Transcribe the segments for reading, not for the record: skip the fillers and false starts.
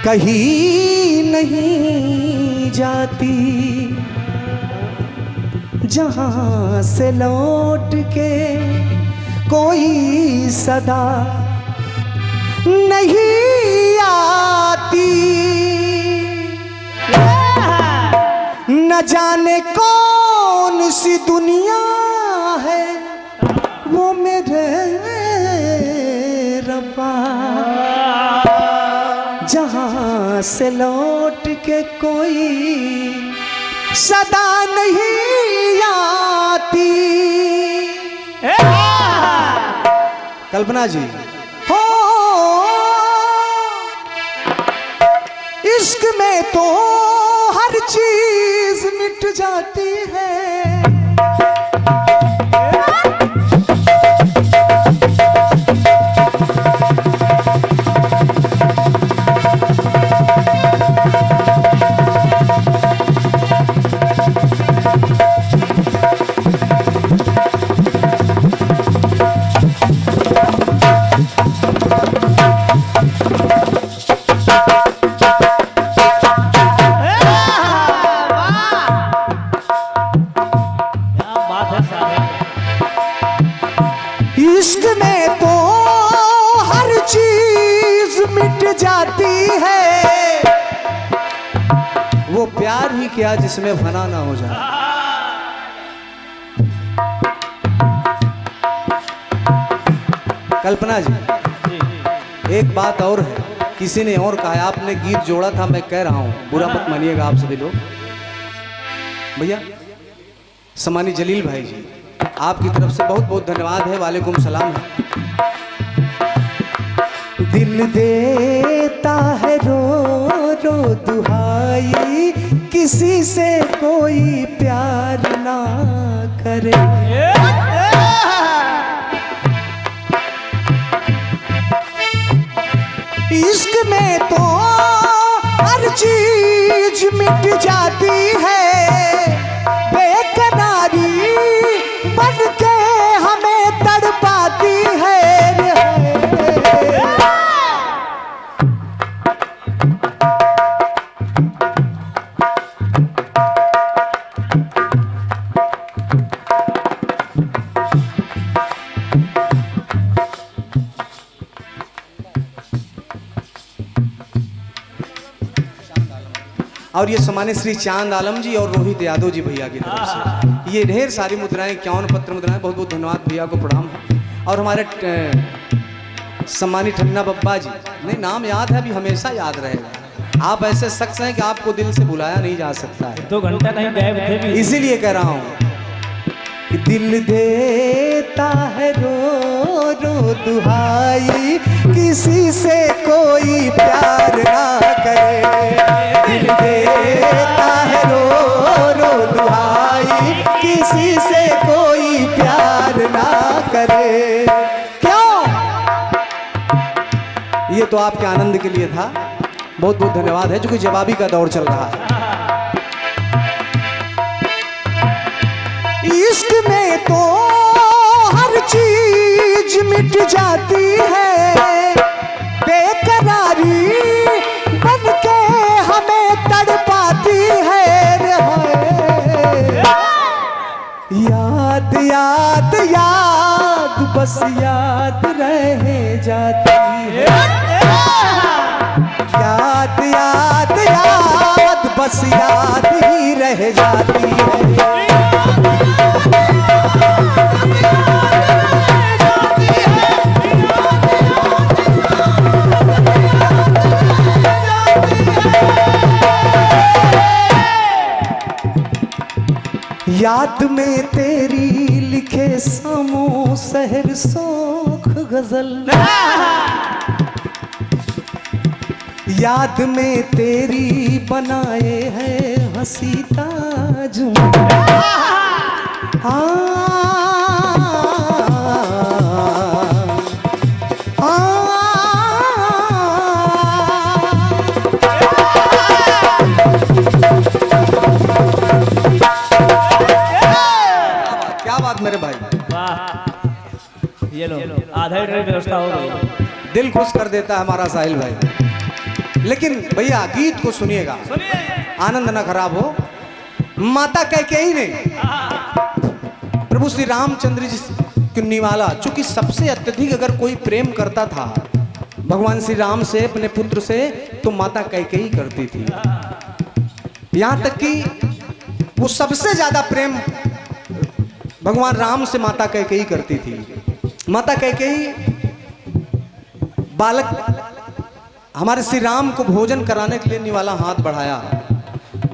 कहीं नहीं जाती, जहां से लौट के कोई सदा नहीं आती। न जाने कौन सी दुनिया है वो मेरे रब्बा, जहां से लौट के कोई सदा नहीं आती। कल्पना जी, हो इश्क में तो हर चीज मिट जाती है। इश्क में तो हर चीज मिट जाती है, वो प्यार ही क्या जिसमें फना ना हो जाए। कल्पना जी, एक बात और है, किसी ने और कहा, आपने गीत जोड़ा था, मैं कह रहा हूं, बुरा मत मानिएगा आप सभी लोग। भैया सम्मानित जलील भाई जी, आपकी तरफ से बहुत बहुत धन्यवाद है, वालेकुम सलाम है। दिल देता है रो रो दुहाई, किसी से कोई प्यार ना करे। इश्क में तो हर चीज मिट जाती है, बेकरारी बन के हमें तड़पाती है। और ये सम्मानित श्री चांद आलम जी और रोहित यादव जी भैया की तरफ से ये ढेर सारी मुद्राएं, 51 पत्र मुद्राएं, बहुत बहुत धन्यवाद भैया को, प्रणाम। और हमारे सम्मानित ठन्ना बब्बा जी, नहीं नाम याद है, अभी हमेशा याद रहेगा। आप ऐसे शख्स हैं कि आपको दिल से बुलाया नहीं जा सकता है। 2 घंटा कहीं गायब थे भी, इसीलिए कह रहा हूँ कि दिल देता है रो रो दुहाई, किसी से कोई प्यार ना करे। दिल देता है रो रो दुहाई, किसी से कोई प्यार ना करे। क्यों? ये तो आपके आनंद के लिए था, बहुत बहुत धन्यवाद है, जो कि जवाबी का दौर चल रहा है। इश्क में तो हर चीज मिट जाती है, बेकरारी बन के हमें तड़पाती है। याद याद याद बस याद रह जाती है। याद याद याद बस याद ही रह जाती है। याद में तेरी लिखे सामो शहर सोख गजल, याद में तेरी बनाए हैं हंसी ताजमहल। मेरे भाई वाह, ये लो आधा ड्राइव व्यवस्था हो गई, दिल खुश कर देता है हमारा साहिल भाई। लेकिन भैया गीत को सुनिएगा, आनंद ना खराब हो। माता कैकेयी ने प्रभु श्री रामचंद्र जी की निवाला, चूंकि सबसे अत्यधिक अगर कोई प्रेम करता था भगवान श्री राम से, अपने पुत्र से, तो माता कैकेयी करती थी। यहां तक कि वो सबसे ज्यादा प्रेम भगवान राम से माता कैकेयी करती थी। माता कैकेयी बालक हमारे श्री राम को भोजन कराने के लिए निवाला हाथ बढ़ाया।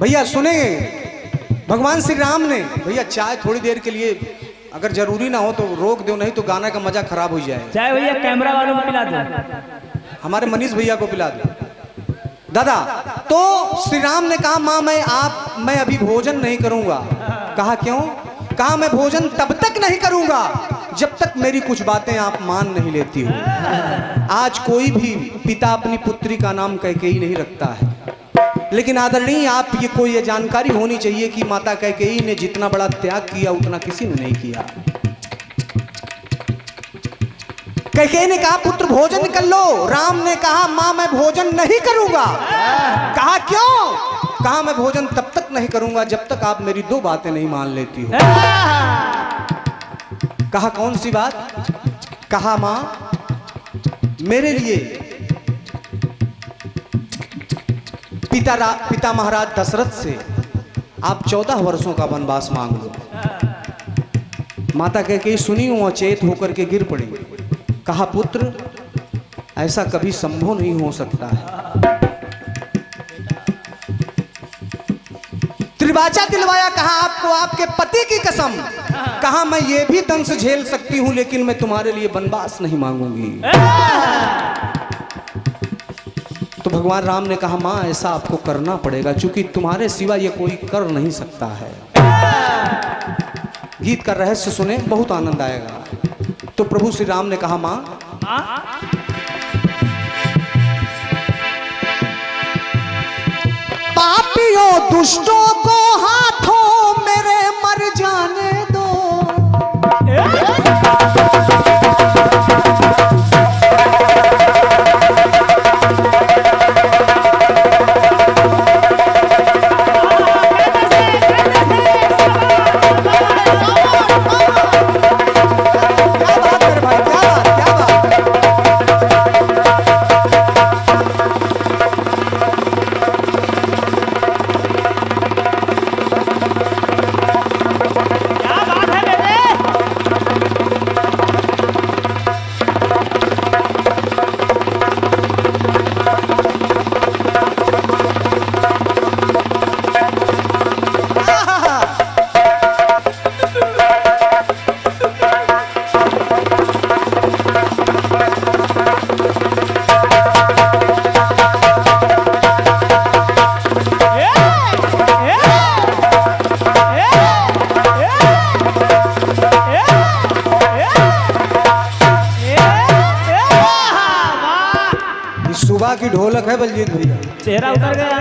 भैया सुनेंगे, भगवान श्री राम ने, भैया चाय थोड़ी देर के लिए अगर जरूरी ना हो तो रोक दो, नहीं तो गाना का मजा खराब हो जाए। चाय भैया कैमरा वालों को पिला दो, हमारे मनीष भैया को पिला दो। दादा, तो श्री राम ने कहा माँ मैं अभी भोजन नहीं करूंगा। कहा क्यों? कहा मैं भोजन तब तक नहीं करूंगा जब तक मेरी कुछ बातें आप मान नहीं लेती हो। आज कोई भी पिता अपनी पुत्री का नाम कैकेयी नहीं रखता है, लेकिन आदरणीय आप ये जानकारी होनी चाहिए कि माता कैकेयी ने जितना बड़ा त्याग किया उतना किसी ने नहीं किया। कैकेयी ने कहा पुत्र भोजन कर लो। राम ने कहा मां मैं भोजन नहीं करूंगा। कहा क्यों? कहा मैं भोजन तब तक नहीं करूंगा जब तक आप मेरी दो बातें नहीं मान लेती हो। कहा कौन सी बात? कहा मां मेरे लिए पिता महाराज दशरथ से आप 14 वर्षों का वनवास मांग लो। माता कैकेयी सुनी हूं, अचेत होकर के गिर पड़ी। कहा पुत्र ऐसा कभी संभव नहीं हो सकता है। त्रिवाचा दिलवाया। कहा आपको आपके पति की कसम। कहा मैं ये भी दंश झेल सकती हूं लेकिन मैं तुम्हारे लिए वनवास नहीं मांगूंगी। तो भगवान राम ने कहा मां ऐसा आपको करना पड़ेगा क्योंकि तुम्हारे सिवा ये कोई कर नहीं सकता है। गीत का रहस्य सुने, बहुत आनंद आएगा। तो प्रभु श्री राम ने कहा मां पापियों दुष्टों को हाथों मेरे मर जाने दो। सुबह की ढोलक है बलजीत भैया, चेहरा उतर गया।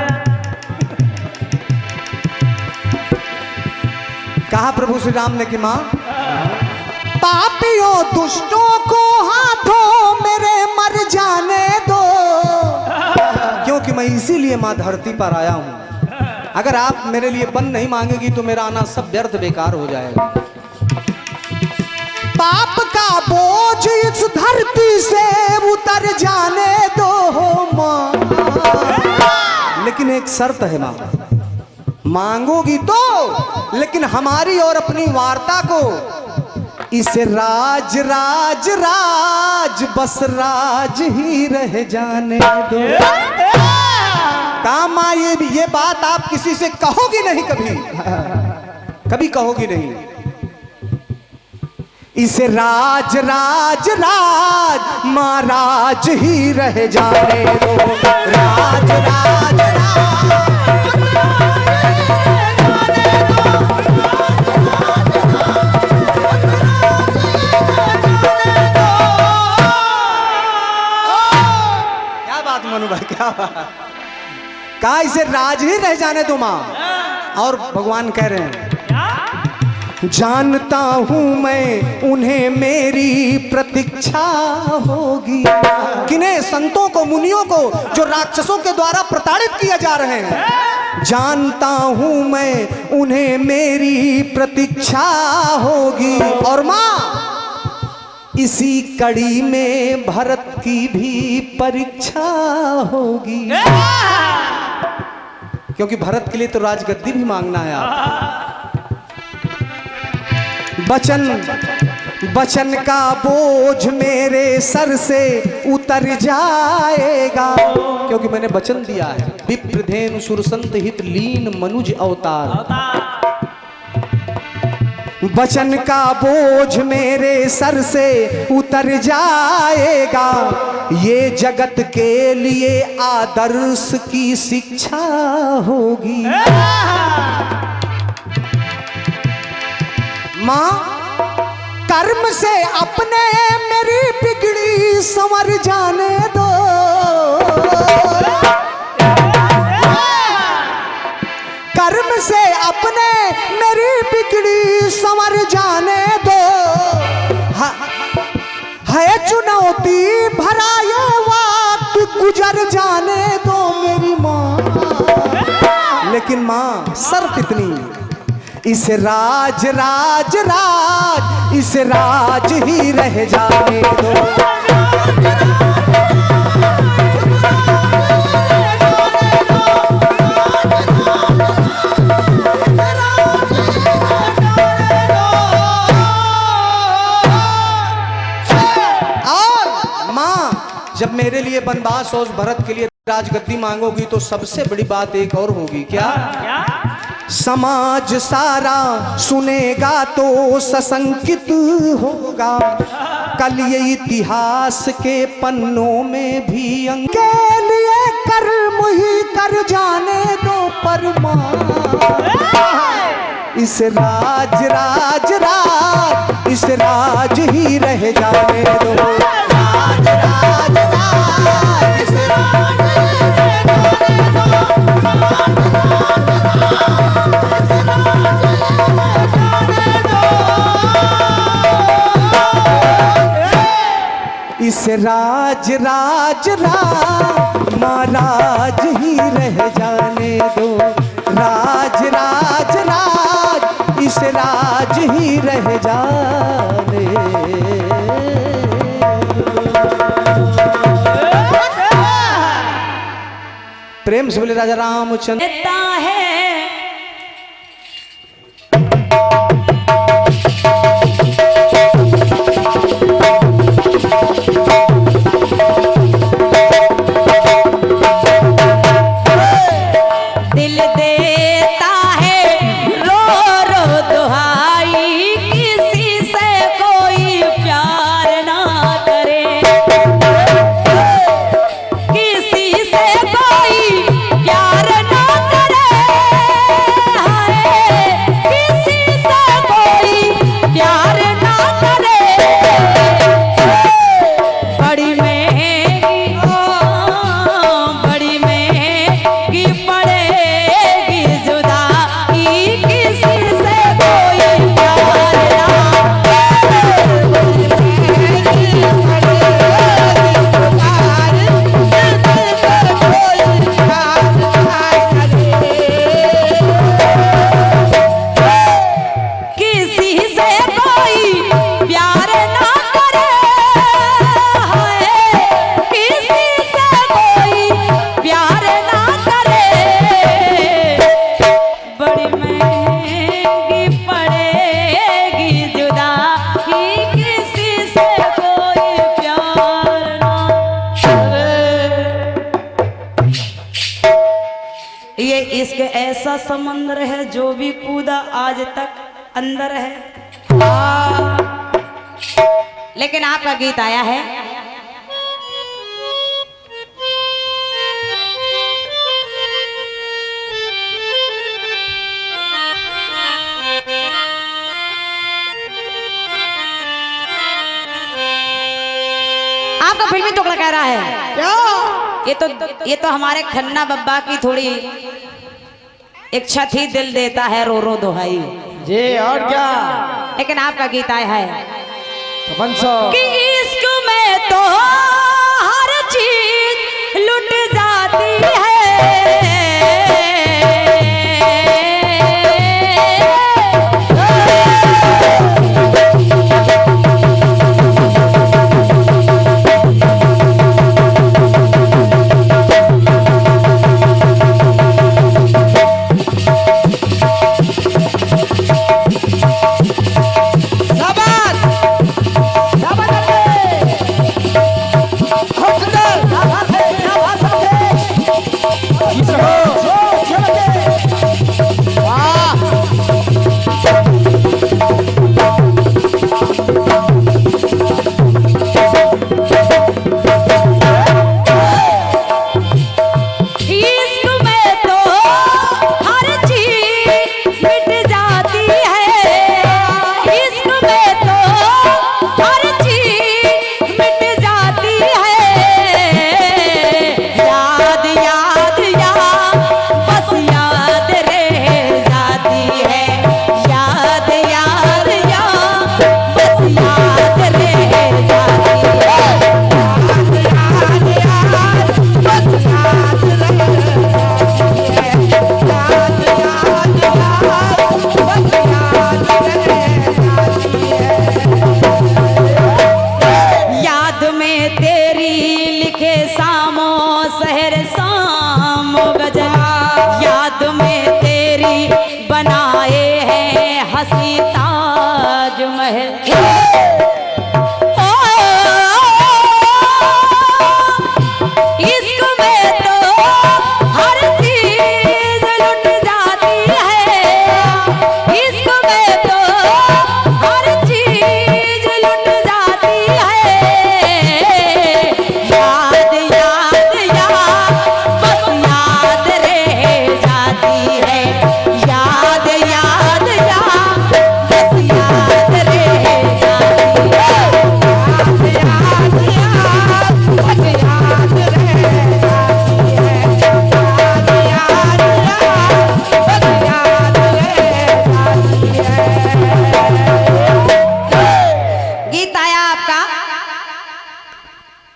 कहा प्रभु श्री राम ने कि मां पापियों दुष्टों को हाथों मेरे मर जाने दो, क्योंकि मैं इसीलिए मां धरती पर आया हूं। अगर आप मेरे लिए वन नहीं मांगेगी तो मेरा आना सब व्यर्थ बेकार हो जाएगा। पाप का बोझ इस धरती से उतर जाने दो मां, लेकिन एक शर्त है मां, मांगोगी तो, लेकिन हमारी और अपनी वार्ता को इसे राज राज राज बस राज ही रह जाने दो। काम ये बात आप किसी से कहोगी नहीं, कभी कहोगी नहीं। इसे राज राज राज महाराज ही रह जाने दो। राज राज राज क्या बात मनु भाई, क्या बात। कहा इसे राज ही रह जाने दो मां। और भगवान कह रहे हैं जानता हूं मैं उन्हें मेरी प्रतीक्षा होगी। किन्हें? संतों को, मुनियों को, जो राक्षसों के द्वारा प्रताड़ित किए जा रहे हैं। जानता हूं मैं उन्हें मेरी प्रतीक्षा होगी। और मां, इसी कड़ी में भरत की भी परीक्षा होगी, क्योंकि भरत के लिए तो राजगद्दी भी मांगना है आप। बचन का बोझ मेरे सर से उतर जाएगा, क्योंकि मैंने वचन दिया है, विप्रधेनु सुरसंत हित लीन मनुज अवतार। वचन का बोझ मेरे सर से उतर जाएगा, ये जगत के लिए आदर्श की शिक्षा होगी। मां, कर्म से अपने मेरी बिगड़ी संवर जाने दो। कर्म से अपने मेरी बिगड़ी संवर जाने दो। है चुनौती भरा ये वक्त गुजर जाने दो मेरी माँ। लेकिन माँ, शर्त इतनी, इस राज राज राज इस राज ही रह जाने दो। और मां, जब मेरे लिए बनवास और भरत के लिए राजगद्दी मांगोगी तो सबसे बड़ी बात एक और होगी। क्या? समाज सारा सुनेगा तो सशंकित होगा, कल ये इतिहास के पन्नों में भी अंक के लिए कर्म ही कर जाने दो। परमा इस राज राज राज इस राज ही रह जाने दो। राज राज राज इस राज ही रह जाने दो। इस राज राज राज महाराज ही रह जाने दो। राज राज राज इस राज ही रह जाने प्रेम से बोले राजा रामचंद्र। ये इश्क ऐसा समंदर है, जो भी कूदा आज तक अंदर है। लेकिन आपका गीत आया है, आपका फिल्मी टुकड़ा कह रहा है क्या? ये तो हमारे खन्ना बब्बा की थोड़ी इच्छा थी, दिल देता है रो रो दोहाई जी, और क्या? लेकिन आपका गीत आया है तो कि इश्क में तो हर चीज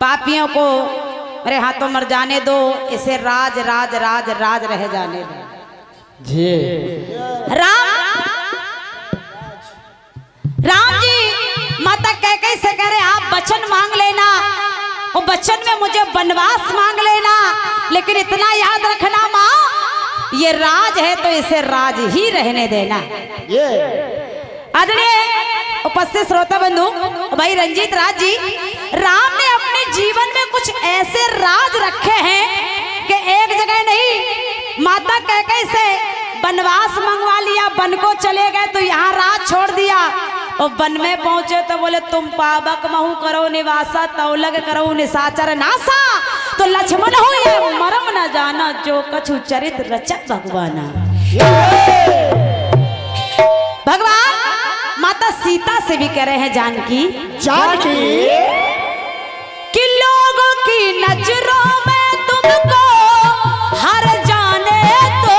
पापियों को मेरे हाथों मर जाने दो, इसे राज राज राज राज रह जाने दो। जी राम जी माता कैकेयी से कह रहे आप वचन मांग लेना, वो वचन में मुझे वनवास मांग लेना, लेकिन इतना याद रखना माँ ये राज है तो इसे राज ही रहने देना। आदरणीय उपस्थित श्रोता बंधु भाई रंजीत राज जी, राम ने अपने जीवन में कुछ ऐसे राज रखे हैं कि एक जगह नहीं, माता कैकेयी से वनवास मंगवा लिया, वन को चले गए तो यहाँ राज छोड़ दिया और वन में पहुंचे तो बोले तुम पावक महु करो निवासा तौलग करो निशाचर नासा, तो लक्ष्मण हो ये मरम न जाना जो कछु चरित रचत भगवाना। भगवान माता सीता से भी कह रहे हैं जानकी कि लोगों की नजरों में तुमको हर जाने दो,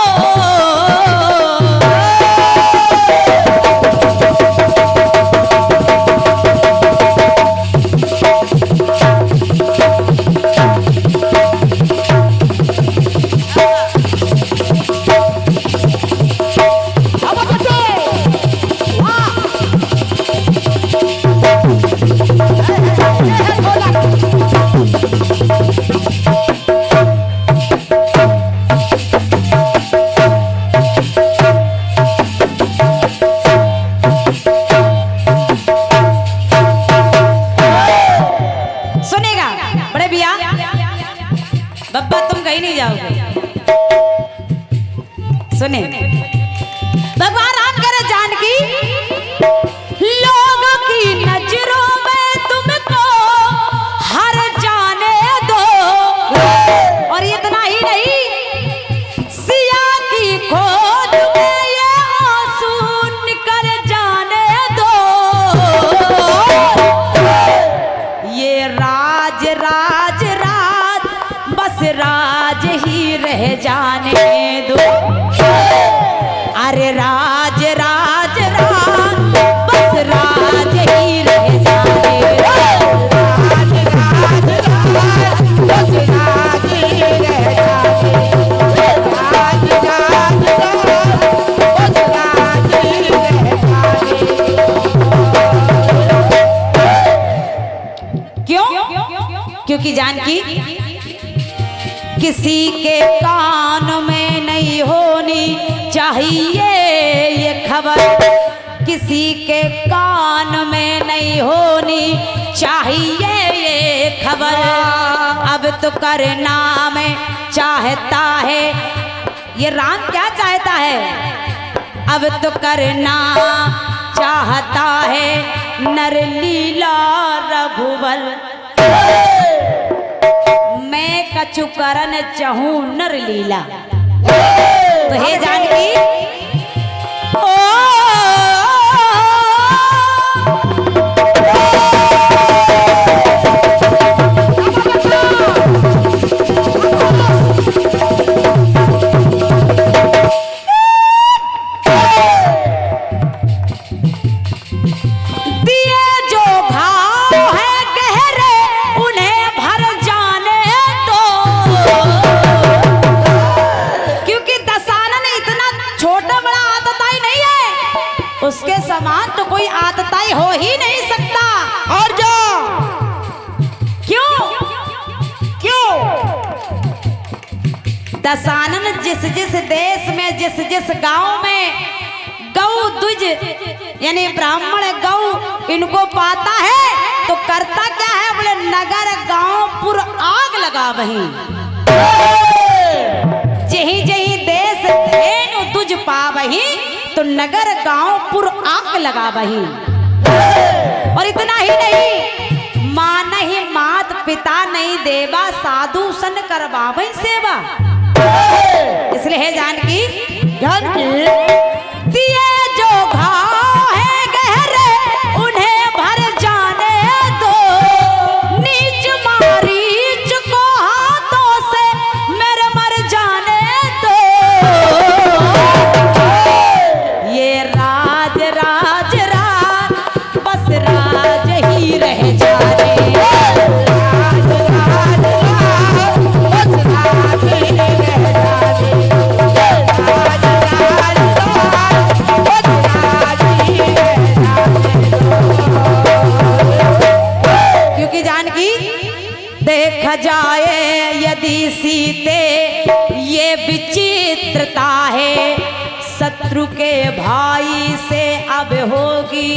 बब्बा तुम कहीं नहीं जाओगे। सुने भगवान राम कह रहे जानकी लोगों की नजरों में तुमको हर जाने दो, और इतना ही नहीं सिया की खोज में ये आंसू निकल जाने दो, ये राज राज राज बस राज ही रह जाने दो, अरे राज राज राज बस राज ही रह जाने दो, राज राज राज बस राज ही रह जाने दो, राज राज राज बस राज ही रह जाने दो। क्यों? क्योंकि जानकी किसी के कान में नहीं होनी चाहिए ये खबर, किसी के कान में नहीं होनी चाहिए ये खबर, अब तो करना में चाहता है ये राम क्या चाहता है, अब तो करना चाहता है नर लीला रघुवर, मैं कछु करन चाहूं नर लीला, तो हे जानकी उसके समान तो कोई आतताई हो ही नहीं सकता। और जो क्यों क्यों दशानन जिस जिस देश में जिस जिस गांव में गौ द्विज यानी ब्राह्मण गौ इनको पाता है तो करता क्या है, बोले नगर गांव पुर आग लगा वहीं, जही जही देश धेनु तुझ पावही तो नगर गांव पुर आग लगा वही, और इतना ही नहीं मां नहीं मात पिता नहीं देवा साधु सन करवावई सेवा, इसलिए है जानकी दिए जो घाव है गहरे उन्हें भर जाने दो, नीच मारीच को हाथों से मेरे मर जाने दो, ये राज राज राज बस राज ही रह जाने, राज देख जाए यदि सीते ये विचित्रता है, शत्रु के भाई से अब होगी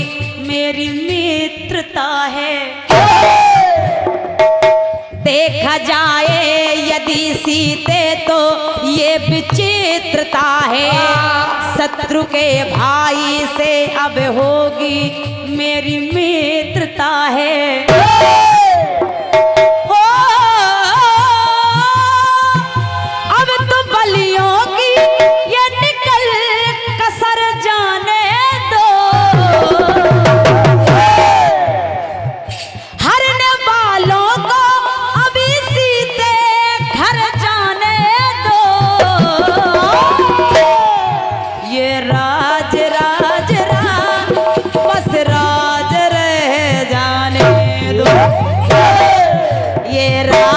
मेरी मित्रता है। देखा जाए यदि सीते तो ये विचित्रता है, शत्रु के भाई से अब होगी मेरी मित्रता है। हो अब तो बलियों की ये निकल कसर जाने दो, हरने वालों को अभी सीते घर जाने दो। ये राज राज राज बस राज रह जाने दो, ये राज